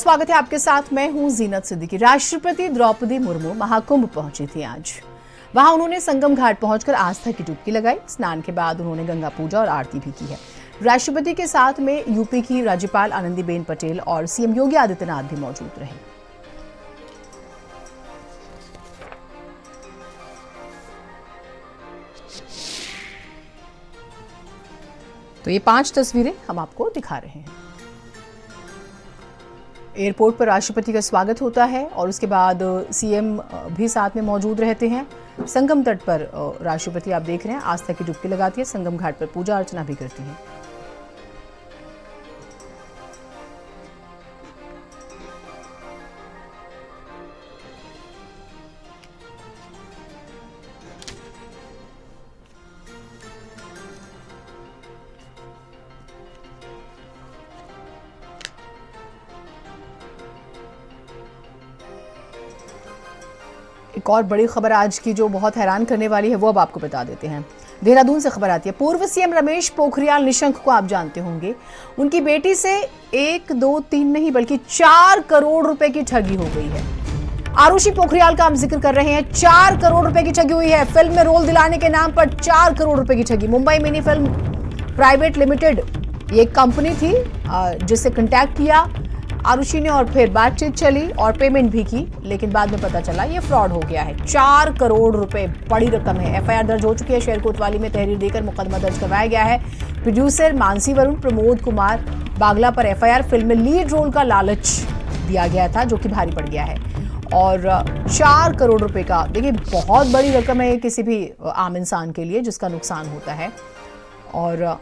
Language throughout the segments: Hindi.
स्वागत है आपके साथ। मैं हूं जीनत सिद्दीकी। राष्ट्रपति द्रौपदी मुर्मू महाकुंभ पहुंची थी आज। वहां उन्होंने संगम घाट पहुंचकर आस्था की डुबकी लगाई। स्नान के बाद उन्होंने गंगा पूजा और आरती भी की है। राष्ट्रपति के साथ में यूपी की राज्यपाल आनंदीबेन पटेल और सीएम योगी आदित्यनाथ भी मौजूद रहे। तो ये 5 तस्वीरें हम आपको दिखा रहे हैं। एयरपोर्ट पर राष्ट्रपति का स्वागत होता है और उसके बाद सीएम भी साथ में मौजूद रहते हैं। संगम तट पर राष्ट्रपति आप देख रहे हैं आस्था की डुबकी लगाती है, संगम घाट पर पूजा अर्चना भी करती है। एक और बड़ी खबर आज की जो बहुत हैरान करने वाली है वो अब आपको बता देते हैं। देहरादून से खबर आती है। पूर्व सीएम रमेश पोखरियाल निशंक को आप जानते होंगे। उनकी बेटी से 1, 2, 3 नहीं बल्कि 4 करोड़ रुपए की ठगी हो गई है। आरुषि पोखरियाल का हम जिक्र कर रहे हैं। 4 करोड़ रुपए की ठगी हुई है। फिल्म में रोल दिलाने के नाम पर 4 करोड़ रुपए की ठगी। Mumbai mini film private limited ये एक कंपनी थी जिससे कांटेक्ट किया आरुषि ने और फिर बातचीत चली और पेमेंट भी की, लेकिन बाद में पता चला ये फ्रॉड हो गया है। 4 करोड़ रुपए बड़ी रकम है। एफआईआर दर्ज हो चुकी है। शहर कोतवाली में तहरीर देकर मुकदमा दर्ज करवाया गया है। प्रोड्यूसर मानसी वरुण प्रमोद कुमार बागला पर एफआईआर। फिल्म में लीड रोल का लालच दिया गया था जो कि भारी पड़ गया है। और 4 करोड़ रुपए का देखिए बहुत बड़ी रकम है किसी भी आम इंसान के लिए जिसका नुकसान होता है और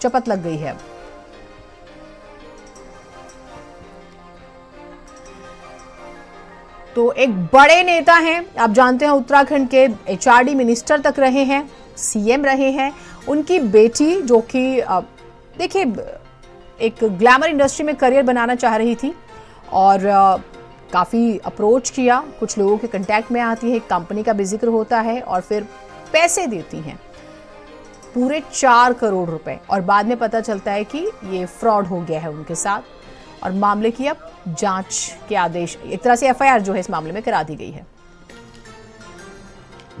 चपत लग गई है। तो एक बड़े नेता हैं, आप जानते हैं उत्तराखंड के एचआरडी मिनिस्टर तक रहे हैं, सीएम रहे हैं। उनकी बेटी जो कि देखिए एक ग्लैमर इंडस्ट्री में करियर बनाना चाह रही थी और काफ़ी अप्रोच किया, कुछ लोगों के कांटेक्ट में आती है, एक कंपनी का भी जिक्र होता है और फिर पैसे देती हैं पूरे 4 करोड़ रुपए और बाद में पता चलता है कि ये फ्रॉड हो गया है उनके साथ और मामले की अब जांच के आदेश, एक तरह से एफआईआर जो है इस मामले में करा दी गई है।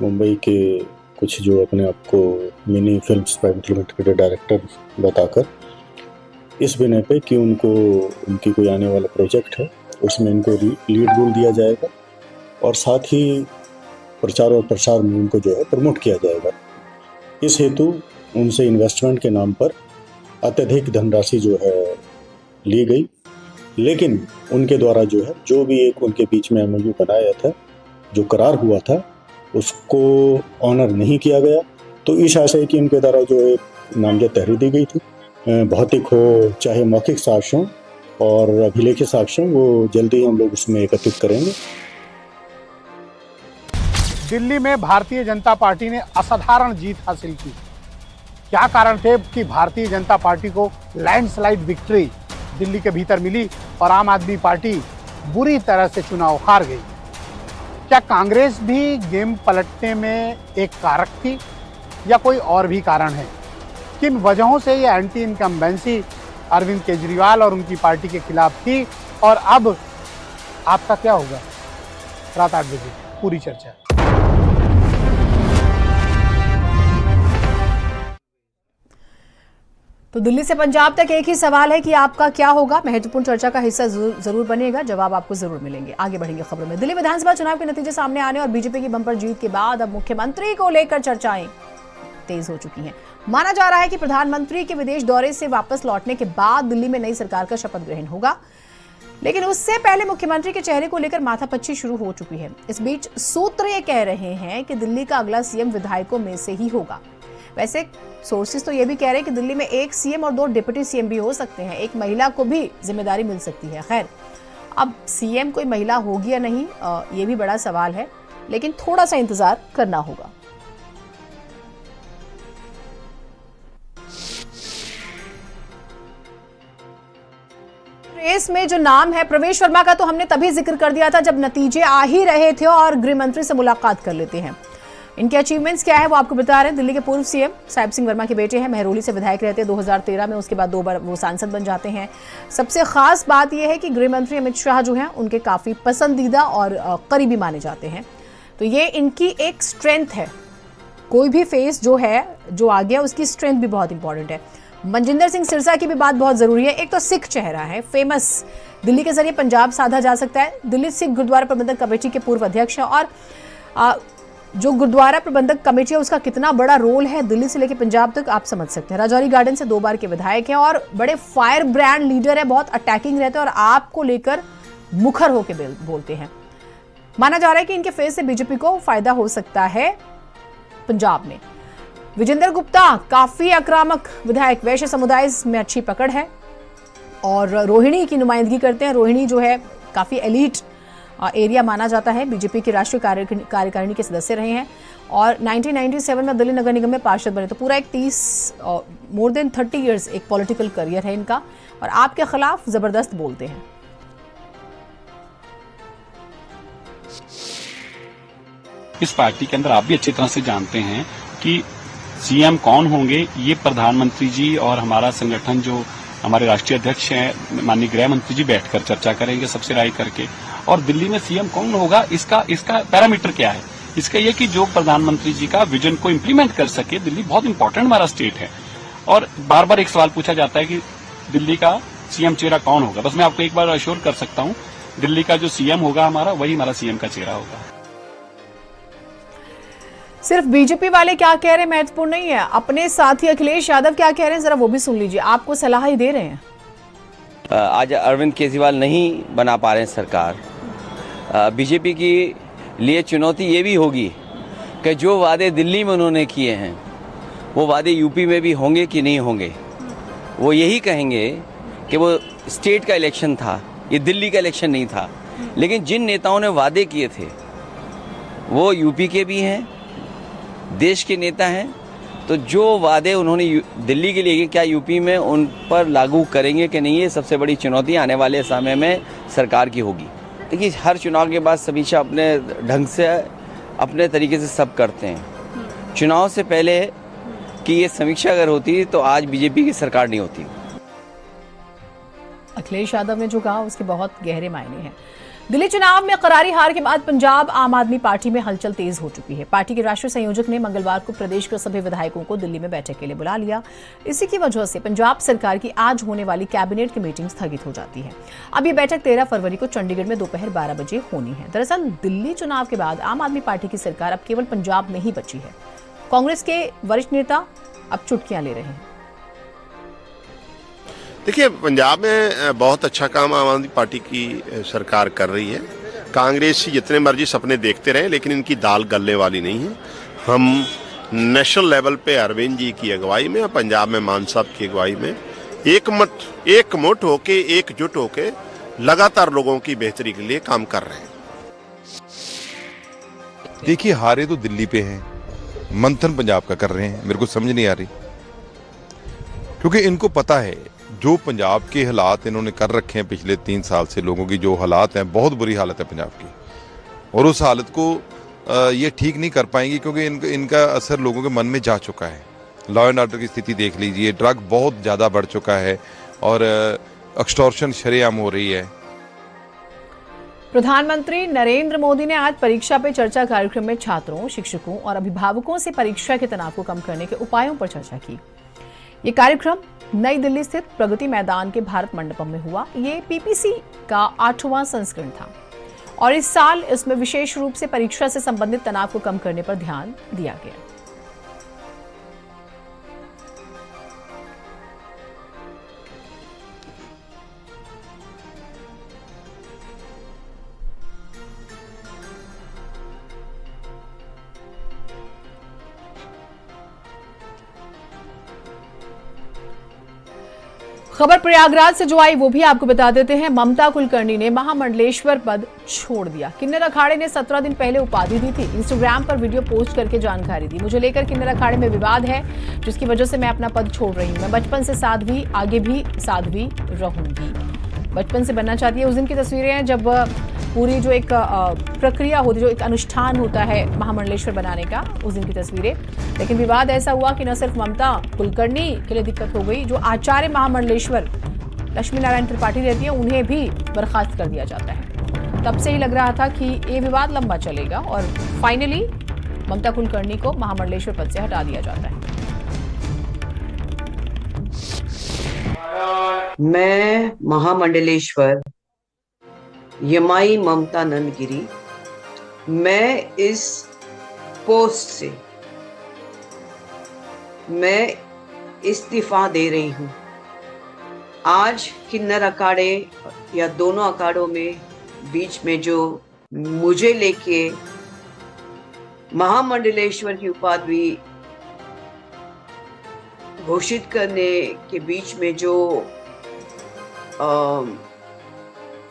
मुंबई के कुछ जो अपने आप को मिनी फिल्म्स प्राइवेट लिमिटेड के डायरेक्टर बताकर इस बिना पे कि उनको उनकी कोई आने वाला प्रोजेक्ट है उसमें इनको लीड रोल दिया जाएगा और साथ ही प्रचार और प्रसार में उनको जो है प्रमोट किया जाएगा। इस हेतु उनसे इन्वेस्टमेंट के नाम पर अत्यधिक धनराशि जो है ली गई, लेकिन उनके द्वारा जो है जो भी एक उनके बीच में एमओयू बनाया था, जो करार हुआ था, उसको ऑनर नहीं किया गया। तो इस आशय की उनके द्वारा जो एक नामजद तहरीर दी गई थी, भौतिक हो चाहे मौखिक साक्ष्य हो और अभिलेखित साक्ष्य, वो जल्दी हम लोग उसमें एकत्रित करेंगे। दिल्ली में भारतीय जनता पार्टी ने असाधारण जीत हासिल की। क्या कारण थे कि भारतीय जनता पार्टी को लैंडस्लाइड विक्ट्री दिल्ली के भीतर मिली और आम आदमी पार्टी बुरी तरह से चुनाव हार गई? क्या कांग्रेस भी गेम पलटने में एक कारक थी या कोई और भी कारण है? किन वजहों से ये एंटी इनकम्बेंसी अरविंद केजरीवाल और उनकी पार्टी के खिलाफ थी और अब आपका क्या होगा? रात 8 बजे पूरी चर्चा। तो दिल्ली से पंजाब तक एक ही सवाल है कि आपका क्या होगा। महत्वपूर्ण चर्चा का हिस्सा जरूर बनेगा, जवाब आपको जरूर मिलेंगे। आगे बढ़ेंगे खबरों में। दिल्ली विधानसभा चुनाव के नतीजे सामने आने और बीजेपी की बम्पर जीत के बाद अब मुख्यमंत्री को लेकर चर्चाएं तेज हो चुकी हैं। माना जा रहा है कि प्रधानमंत्री के विदेश दौरे से वापस लौटने के बाद दिल्ली में नई सरकार का शपथ ग्रहण होगा, लेकिन उससे पहले मुख्यमंत्री के चेहरे को लेकर माथापच्ची शुरू हो चुकी है। इस बीच सूत्र ये कह रहे हैं कि दिल्ली का अगला सीएम विधायकों में से ही होगा। वैसे सोर्सेस तो ये भी कह रहे हैं कि दिल्ली में एक सीएम और 2 डिप्टी सीएम भी हो सकते हैं। एक महिला को भी जिम्मेदारी मिल सकती है। खैर, अब सीएम कोई महिला होगी या नहीं ये भी बड़ा सवाल है, लेकिन थोड़ा सा इंतजार करना होगा। रेस में जो नाम है प्रवेश वर्मा का, तो हमने तभी जिक्र कर दिया था जब नतीजे आ ही रहे थे और गृह मंत्री से मुलाकात कर लेते हैं। इनके अचीवमेंट्स क्या है वो आपको बता रहे हैं। दिल्ली के पूर्व सीएम साहिब सिंह वर्मा के बेटे हैं, महरौली से विधायक रहते हैं 2013 में, उसके बाद 2 बार वो सांसद बन जाते हैं। सबसे खास बात यह है कि गृह मंत्री अमित शाह जो हैं उनके काफ़ी पसंदीदा और करीबी माने जाते हैं। तो ये इनकी एक स्ट्रेंथ है। कोई भी फेस जो है जो आ गया उसकी स्ट्रेंथ भी बहुत इंपॉर्टेंट है। मनजिंदर सिंह सिरसा की भी बात बहुत ज़रूरी है। एक तो सिख चेहरा है, फेमस, दिल्ली के जरिए पंजाब साधा जा सकता है। दिल्ली सिख गुरुद्वारा प्रबंधक कमेटी के पूर्व अध्यक्ष हैं और जो गुरुद्वारा प्रबंधक कमेटी है उसका कितना बड़ा रोल है दिल्ली से लेकर पंजाब तक आप समझ सकते हैं। राजौरी गार्डन से 2 बार के विधायक हैं और बड़े फायर ब्रांड लीडर है, बहुत अटैकिंग रहते हैं और आपको लेकर मुखर होकर बोलते हैं। माना जा रहा है कि इनके फेस से बीजेपी को फायदा हो सकता है पंजाब में। विजेंद्र गुप्ता काफी आक्रामक विधायक, वैश्य समुदाय में अच्छी पकड़ है और रोहिणी की नुमाइंदगी करते हैं। रोहिणी जो है काफी एलीट एरिया माना जाता है। बीजेपी की राष्ट्रीय कार्यकारिणी के सदस्य रहे हैं और 1997 में दिल्ली नगर निगम में पार्षद बने। तो पूरा एक मोर देन 30 इयर्स एक पॉलिटिकल करियर है इनका और आपके खिलाफ जबरदस्त बोलते हैं। इस पार्टी के अंदर आप भी अच्छी तरह से जानते हैं कि सीएम कौन होंगे, ये प्रधानमंत्री जी और हमारा संगठन जो हमारे राष्ट्रीय अध्यक्ष हैं माननीय गृह मंत्री जी बैठकर चर्चा करेंगे सबसे राय करके। और दिल्ली में सीएम कौन होगा इसका पैरामीटर क्या है, इसका ये कि जो प्रधानमंत्री जी का विजन को इम्प्लीमेंट कर सके। दिल्ली बहुत इंपॉर्टेंट हमारा स्टेट है और बार बार एक सवाल पूछा जाता है कि दिल्ली का सीएम चेहरा कौन होगा। बस मैं आपको एक बार अश्योर कर सकता हूं, दिल्ली का जो सीएम होगा हमारा, वही हमारा सीएम का चेहरा होगा। सिर्फ बीजेपी वाले क्या कह रहे हैं महत्वपूर्ण नहीं है, अपने साथी अखिलेश यादव क्या कह रहे हैं जरा वो भी सुन लीजिए। आपको सलाह ही दे रहे हैं। आज अरविंद केजरीवाल नहीं बना पा रहे हैं सरकार। बीजेपी की लिए चुनौती ये भी होगी कि जो वादे दिल्ली में उन्होंने किए हैं वो वादे यूपी में भी होंगे कि नहीं होंगे। वो यही कहेंगे कि वो स्टेट का इलेक्शन था, ये दिल्ली का इलेक्शन नहीं था। लेकिन जिन नेताओं ने वादे किए थे वो यूपी के भी हैं, देश के नेता हैं। तो जो वादे उन्होंने दिल्ली के लिए क्या यूपी में उन पर लागू करेंगे कि नहीं, ये सबसे बड़ी चुनौती आने वाले समय में सरकार की होगी। देखिए, हर चुनाव के बाद समीक्षा अपने ढंग से अपने तरीके से सब करते हैं। चुनाव से पहले कि ये समीक्षा अगर होती तो आज बीजेपी की सरकार नहीं होती। अखिलेश यादव ने जो कहा उसके बहुत गहरे मायने हैं। दिल्ली चुनाव में करारी हार के बाद पंजाब आम आदमी पार्टी में हलचल तेज हो चुकी है। पार्टी के राष्ट्रीय संयोजक ने मंगलवार को प्रदेश के सभी विधायकों को दिल्ली में बैठक के लिए बुला लिया। इसी की वजह से पंजाब सरकार की आज होने वाली कैबिनेट की मीटिंग स्थगित हो जाती है। अब ये बैठक 13 फरवरी को चंडीगढ़ में दोपहर 12 बजे होनी है। दरअसल दिल्ली चुनाव के बाद आम आदमी पार्टी की सरकार अब केवल पंजाब में ही बची है। कांग्रेस के वरिष्ठ नेता अब चुटकियां ले रहे हैं। देखिए, पंजाब में बहुत अच्छा काम आम आदमी पार्टी की सरकार कर रही है। कांग्रेस जितने मर्जी सपने देखते रहे लेकिन इनकी दाल गलने वाली नहीं है। हम नेशनल लेवल पे अरविंद जी की अगुवाई में और पंजाब में मान साहब की अगुवाई में एकमुठ होके एकजुट होके लगातार लोगों की बेहतरी के लिए काम कर रहे हैं। देखिए, हारे तो दिल्ली पे हैं, मंथन पंजाब का कर रहे हैं। मेरे को समझ नहीं आ रही, क्योंकि इनको पता है जो पंजाब के हालात इन्होंने कर रखे हैं पिछले 3 साल से, लोगों की जो हालात हैं, बहुत बुरी हालत है पंजाब की, और उस हालत को ये ठीक नहीं कर पाएंगे क्योंकि इनका असर लोगों के मन में जा चुका है। लॉ एंड ऑर्डर की स्थिति देख लीजिए, ड्रग बहुत ज़्यादा बढ़ चुका है और एक्सटॉर्शन शरेआम हो रही है। प्रधानमंत्री नरेंद्र मोदी ने आज परीक्षा पे चर्चा कार्यक्रम में छात्रों, शिक्षकों और अभिभावकों से परीक्षा के तनाव को कम करने के उपायों पर चर्चा की। ये कार्यक्रम नई दिल्ली स्थित प्रगति मैदान के भारत मंडपम में हुआ। ये पीपीसी का 8वां संस्करण था और इस साल इसमें विशेष रूप से परीक्षा से संबंधित तनाव को कम करने पर ध्यान दिया गया। खबर प्रयागराज से जो आई वो भी आपको बता देते हैं। ममता कुलकर्णी ने महामंडलेश्वर पद छोड़ दिया। किन्नर अखाड़े ने 17 दिन पहले उपाधि दी थी। इंस्टाग्राम पर वीडियो पोस्ट करके जानकारी दी। मुझे लेकर किन्नर अखाड़े में विवाद है जिसकी वजह से मैं अपना पद छोड़ रही हूँ। मैं बचपन से साध्वी, आगे भी साध्वी रहूंगी। बचपन से बनना चाहती है। उस दिन की तस्वीरें हैं जब पूरी जो एक प्रक्रिया होती है, जो एक अनुष्ठान होता है महामंडलेश्वर बनाने का, उस दिन की तस्वीरें। लेकिन विवाद ऐसा हुआ कि न सिर्फ ममता कुलकर्णी के लिए दिक्कत हो गई, जो आचार्य महामंडलेश्वर लक्ष्मी नारायण त्रिपाठी रहती है उन्हें भी बर्खास्त कर दिया जाता है। तब से ही लग रहा था कि ये विवाद लंबा चलेगा और फाइनली ममता कुलकर्णी को महामंडलेश्वर पद से हटा दिया जाता है। मैं महामंडलेश्वर यमाई ममता नंदगिरी, मैं इस पोस्ट से मैं इस्तीफा दे रही हूं। आज किन्नर अखाड़े या दोनों अखाड़ों में बीच में जो मुझे लेके महामंडलेश्वर की उपाधि घोषित करने के बीच में जो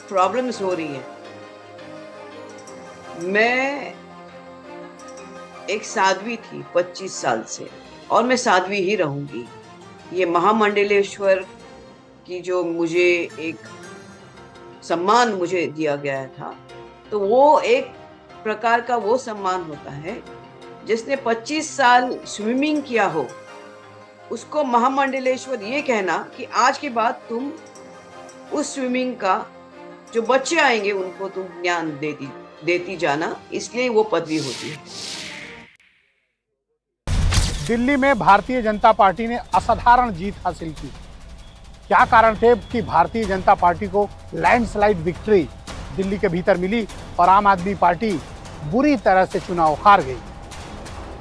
प्रॉब्लम्स हो रही हैं, मैं एक साध्वी थी 25 साल से और मैं साध्वी ही रहूंगी। ये महामंडलेश्वर की जो मुझे एक सम्मान मुझे दिया गया था, तो वो एक प्रकार का वो सम्मान होता है जिसने 25 साल स्विमिंग किया हो, उसको महामंडलेश्वर ये कहना कि आज के बाद तुम उस स्विमिंग का जो बच्चे आएंगे उनको तुम ज्ञान देती जाना, इसलिए वो पदवी होती है। दिल्ली में भारतीय जनता पार्टी ने असाधारण जीत हासिल की। क्या कारण थे कि भारतीय जनता पार्टी को लैंडस्लाइड विक्ट्री दिल्ली के भीतर मिली और आम आदमी पार्टी बुरी तरह से चुनाव हार गई?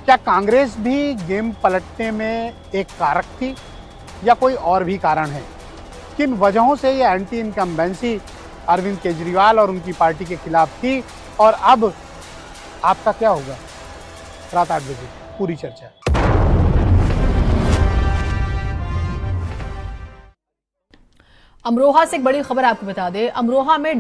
क्या कांग्रेस भी गेम पलटने में एक कारक थी या कोई और भी कारण है? किन वजहों से ये एंटी इनकम्बेंसी अरविंद केजरीवाल और उनकी पार्टी के खिलाफ थी और अब आपका क्या होगा? रात 8 बजे पूरी चर्चा। अमरोहा से एक बड़ी खबर आपको बता दें। अमरोहा में